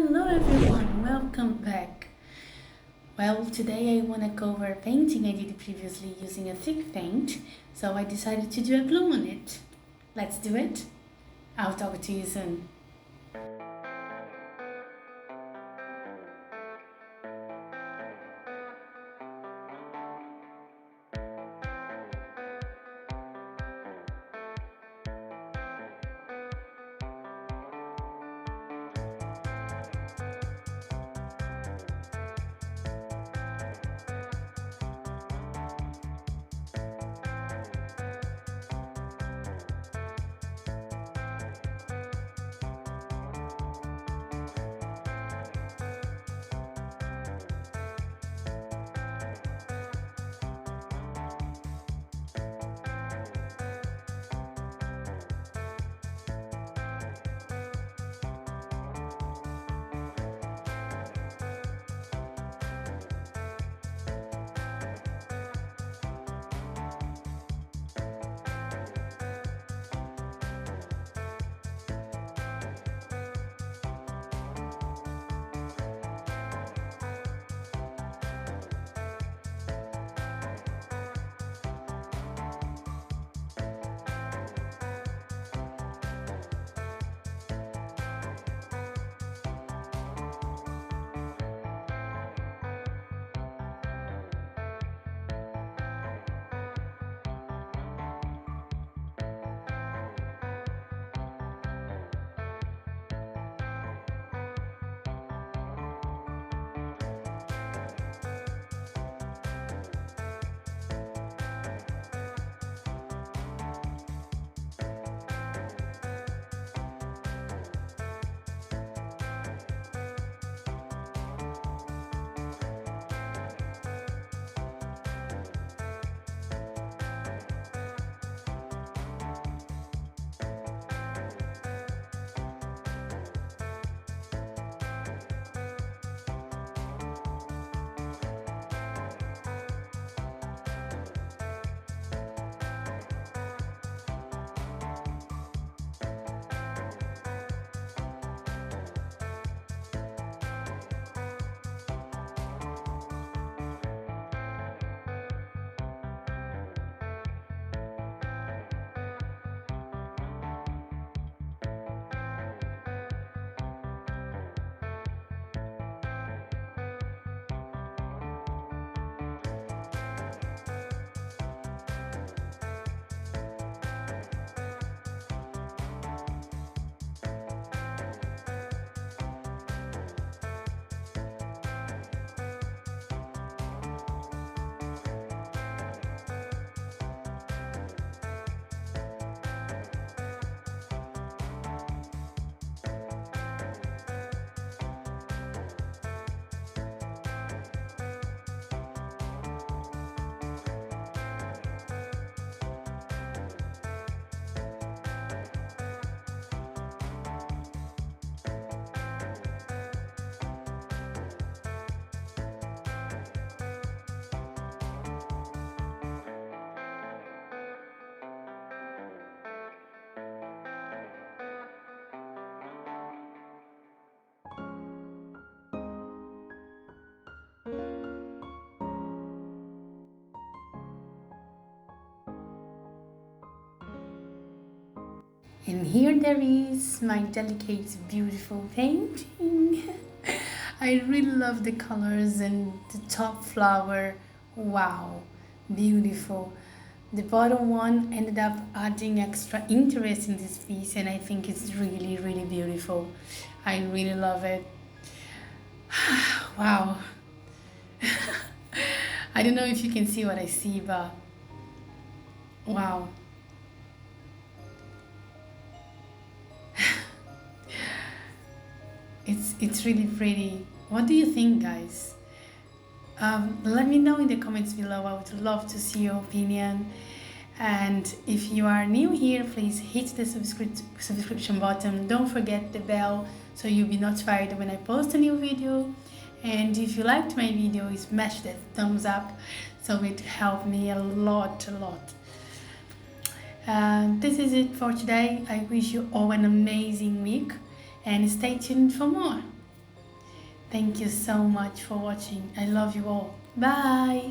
Hello everyone, welcome back. Well, today I want to cover a painting I did previously using a thick paint, so I decided to do a glue on it. Let's do it. I'll talk to you soon. And here there is my delicate, beautiful painting. I really love the colors and the top flower. Wow, beautiful. The bottom one ended up adding extra interest in this piece, and I think it's really, really beautiful. I really love it. Wow. I don't know if you can see what I see, but wow. It's really pretty. What do you think, guys? Let me know in the comments below. I would love to see your opinion. And if you are new here, please hit the subscription button. Don't forget the bell so you'll be notified when I post a new video. And if you liked my video, smash that thumbs up, so it helped me a lot. This is it for today. I wish you all an amazing week and stay tuned for more. Thank you so much for watching. I love you all. Bye.